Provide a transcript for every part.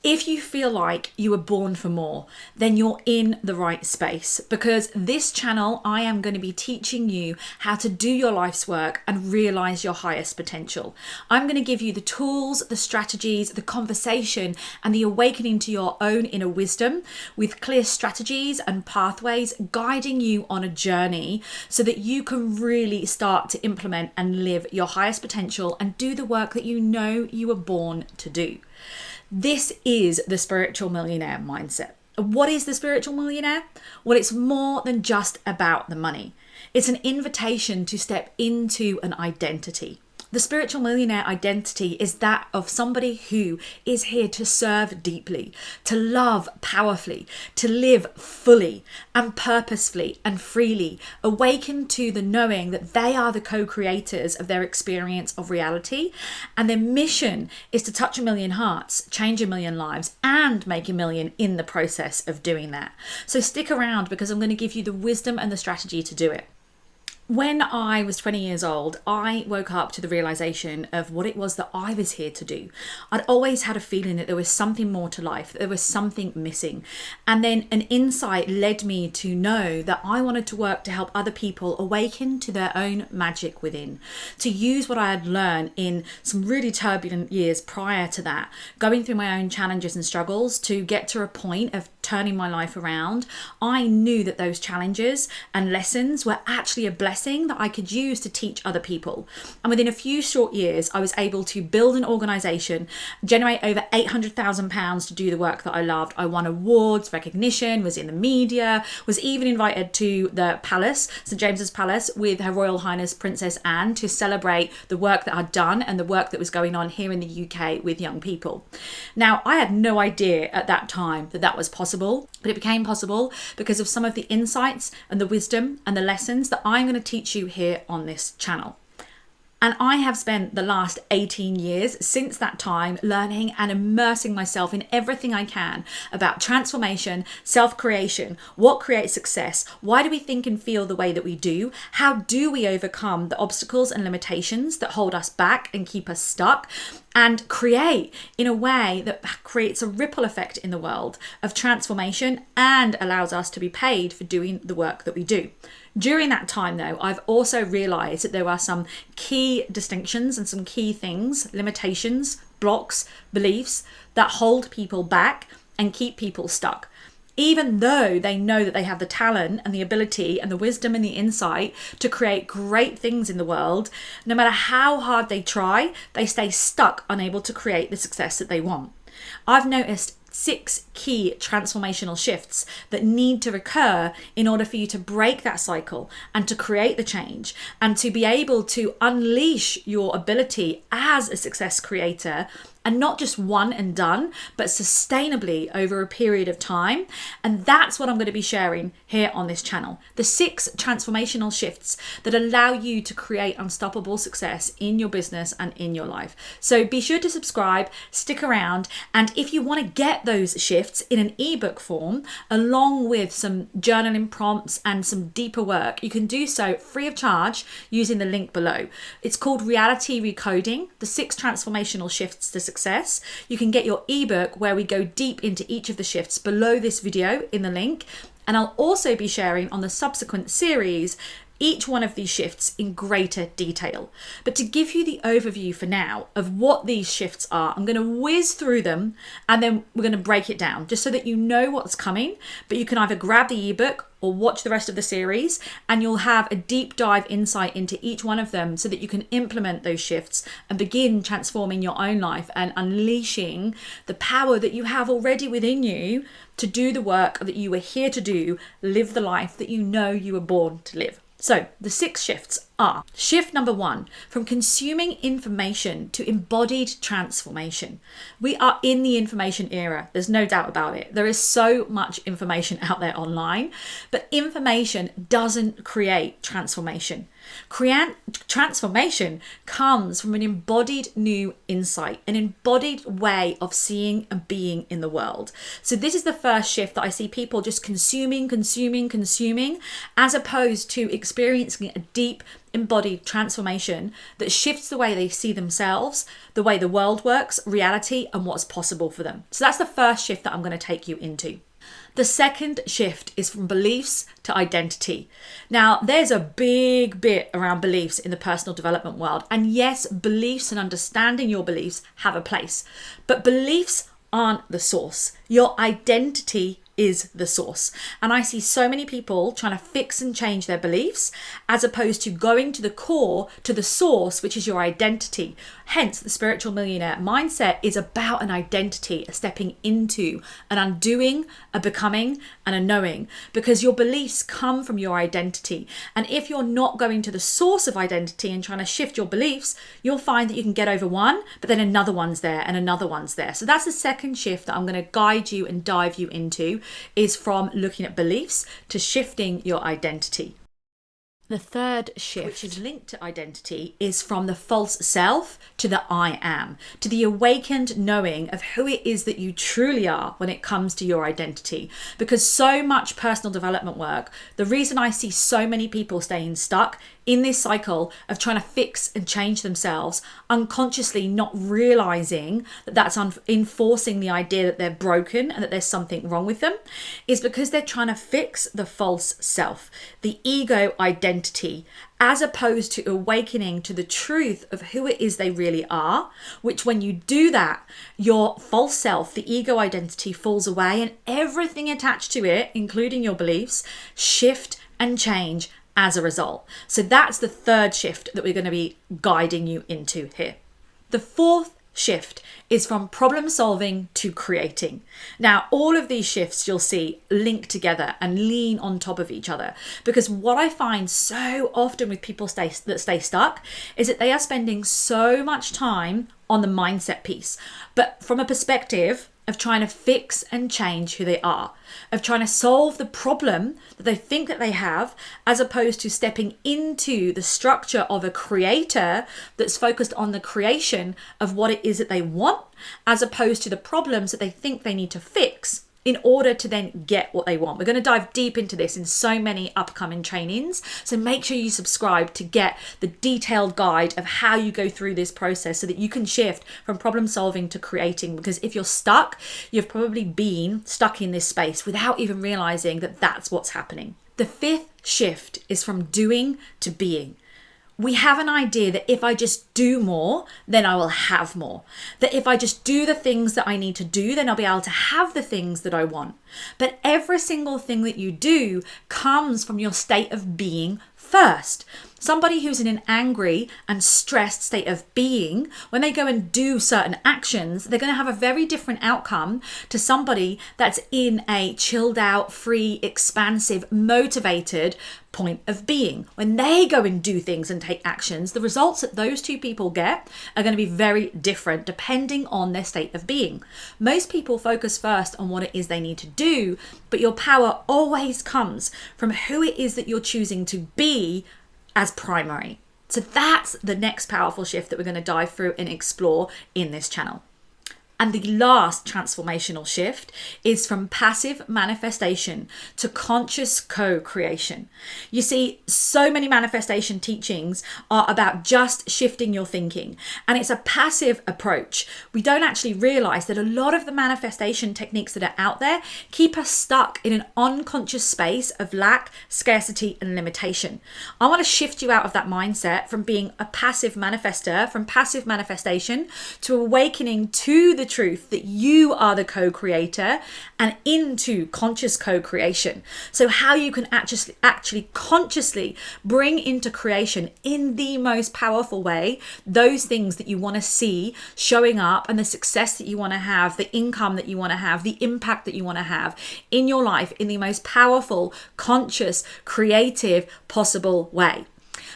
If you feel like you were born for more, then you're in the right space, because this channel, I am going to be teaching you how to do your life's work and realize your highest potential. I'm going to give you the tools, the strategies, the conversation, and the awakening to your own inner wisdom with clear strategies and pathways guiding you on a journey so that you can really start to implement and live your highest potential and do the work that you know you were born to do. This is the spiritual millionaire mindset. What is the spiritual millionaire? Well, it's more than just about the money. It's an invitation to step into an identity. The spiritual millionaire identity is that of somebody who is here to serve deeply, to love powerfully, to live fully and purposefully and freely, awaken to the knowing that they are the co-creators of their experience of reality, and their mission is to touch 1 million hearts, change 1 million lives, and make 1 million in the process of doing that. So stick around, because I'm going to give you the wisdom and the strategy to do it. When I was 20 years old, I woke up to the realization of what it was that I was here to do. I'd always had a feeling that there was something more to life, that there was something missing. And then an insight led me to know that I wanted to work to help other people awaken to their own magic within, to use what I had learned in some really turbulent years prior to that, going through my own challenges and struggles to get to a point of turning my life around. I knew that those challenges and lessons were actually a blessing that I could use to teach other people. And within a few short years, I was able to build an organization, generate over £800,000 to do the work that I loved. I won awards, recognition, was in the media, was even invited to the palace, St. James's Palace, with Her Royal Highness Princess Anne to celebrate the work that I'd done and the work that was going on here in the UK with young people. Now, I had no idea at that time that that was possible, but it became possible because of some of the insights and the wisdom and the lessons that I'm going to teach you here on this channel. And I have spent the last 18 years since that time learning and immersing myself in everything I can about transformation, self-creation, what creates success, why do we think and feel the way that we do, how do we overcome the obstacles and limitations that hold us back and keep us stuck, and create in a way that creates a ripple effect in the world of transformation and allows us to be paid for doing the work that we do. During that time, though, I've also realized that there are some key distinctions and some key things, limitations, blocks, beliefs that hold people back and keep people stuck. Even though they know that they have the talent and the ability and the wisdom and the insight to create great things in the world, no matter how hard they try, they stay stuck, unable to create the success that they want. I've noticed 6 key transformational shifts that need to occur in order for you to break that cycle and to create the change and to be able to unleash your ability as a success creator, and not just one and done, but sustainably over a period of time. And that's what I'm going to be sharing here on this channel. The 6 transformational shifts that allow you to create unstoppable success in your business and in your life. So be sure to subscribe, stick around. And if you want to get those shifts in an ebook form, along with some journaling prompts and some deeper work, you can do so free of charge using the link below. It's called Reality Recoding, the 6 transformational shifts to success. You can get your ebook where we go deep into each of the shifts below this video in the link. And I'll also be sharing on the subsequent series each one of these shifts in greater detail. But to give you the overview for now of what these shifts are, I'm going to whiz through them and then we're going to break it down just so that you know what's coming. But you can either grab the ebook or watch the rest of the series and you'll have a deep dive insight into each one of them so that you can implement those shifts and begin transforming your own life and unleashing the power that you have already within you to do the work that you were here to do, live the life that you know you were born to live. So the 6 shifts are: shift number 1, from consuming information to embodied transformation. We are in the information era. There's no doubt about it. There is so much information out there online, but information doesn't create transformation. Transformation comes from an embodied new insight, an embodied way of seeing and being in the world. So this is the first shift that I see people just consuming, as opposed to experiencing a deep embodied transformation that shifts the way they see themselves, the way the world works, reality, and what's possible for them. So that's the first shift that I'm going to take you into. The second shift is from beliefs to identity. Now, there's a big bit around beliefs in the personal development world. And yes, beliefs and understanding your beliefs have a place, but beliefs aren't the source. Your identity is the source. And I see so many people trying to fix and change their beliefs as opposed to going to the core, to the source, which is your identity. Hence, the spiritual millionaire mindset is about an identity, a stepping into, an undoing, a becoming, and a knowing, because your beliefs come from your identity. And if you're not going to the source of identity and trying to shift your beliefs, you'll find that you can get over one, but then another one's there and another one's there. So that's the second shift that I'm going to guide you and dive you into, is from looking at beliefs to shifting your identity. The third shift, which is linked to identity, is from the false self to the I am, to the awakened knowing of who it is that you truly are when it comes to your identity. Because so much personal development work, the reason I see so many people staying stuck in this cycle of trying to fix and change themselves, unconsciously not realizing that that's enforcing the idea that they're broken and that there's something wrong with them, is because they're trying to fix the false self, the ego identity, as opposed to awakening to the truth of who it is they really are, which when you do that, your false self, the ego identity, falls away and everything attached to it, including your beliefs, shift and change as a result. So that's the third shift that we're going to be guiding you into here. The fourth shift is from problem solving to creating. Now, all of these shifts you'll see link together and lean on top of each other, because what I find so often with people that stay stuck is that they are spending so much time on the mindset piece, but from a perspective of trying to fix and change who they are, of trying to solve the problem that they think that they have, as opposed to stepping into the structure of a creator that's focused on the creation of what it is that they want, as opposed to the problems that they think they need to fix in order to then get what they want. We're going to dive deep into this in so many upcoming trainings. So make sure you subscribe to get the detailed guide of how you go through this process so that you can shift from problem solving to creating. Because if you're stuck, you've probably been stuck in this space without even realizing that that's what's happening. The fifth shift is from doing to being. We have an idea that if I just do more, then I will have more. That if I just do the things that I need to do, then I'll be able to have the things that I want. But every single thing that you do comes from your state of being first. Somebody who's in an angry and stressed state of being, when they go and do certain actions, they're going to have a very different outcome to somebody that's in a chilled out, free, expansive, motivated point of being. When they go and do things and take actions, the results that those two people get are going to be very different depending on their state of being. Most people focus first on what it is they need to do, but your power always comes from who it is that you're choosing to be as primary. So that's the next powerful shift that we're going to dive through and explore in this channel. And the last transformational shift is from passive manifestation to conscious co-creation. You see, so many manifestation teachings are about just shifting your thinking, and it's a passive approach. We don't actually realize that a lot of the manifestation techniques that are out there keep us stuck in an unconscious space of lack, scarcity, and limitation. I want to shift you out of that mindset from being a passive manifester, from passive manifestation to awakening to the truth that you are the co-creator and into conscious co-creation. So how you can actually consciously bring into creation in the most powerful way those things that you want to see showing up, and the success that you want to have, the income that you want to have, the impact that you want to have in your life in the most powerful, conscious, creative possible way.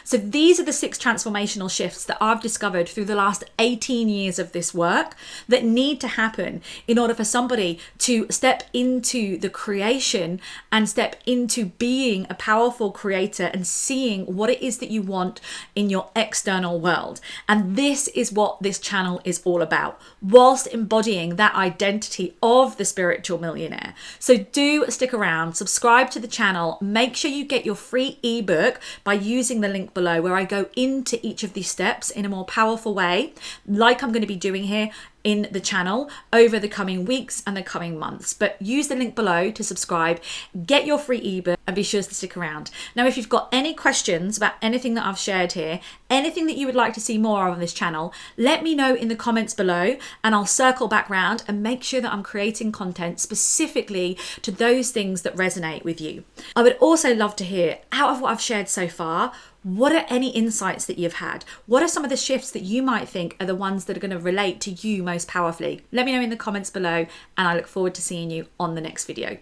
So these are the 6 transformational shifts that I've discovered through the last 18 years of this work that need to happen in order for somebody to step into the creation and step into being a powerful creator and seeing what it is that you want in your external world. And this is what this channel is all about, whilst embodying that identity of the spiritual millionaire. So do stick around, subscribe to the channel, make sure you get your free ebook by using the link below where I go into each of these steps in a more powerful way, like I'm going to be doing here in the channel over the coming weeks and the coming months. But use the link below to subscribe, get your free ebook, and be sure to stick around. Now, if you've got any questions about anything that I've shared here, anything that you would like to see more of on this channel, let me know in the comments below and I'll circle back round and make sure that I'm creating content specifically to those things that resonate with you. I would also love to hear, out of what I've shared so far, what are any insights that you've had? What are some of the shifts that you might think are the ones that are going to relate to you most powerfully? Let me know in the comments below, and I look forward to seeing you on the next video.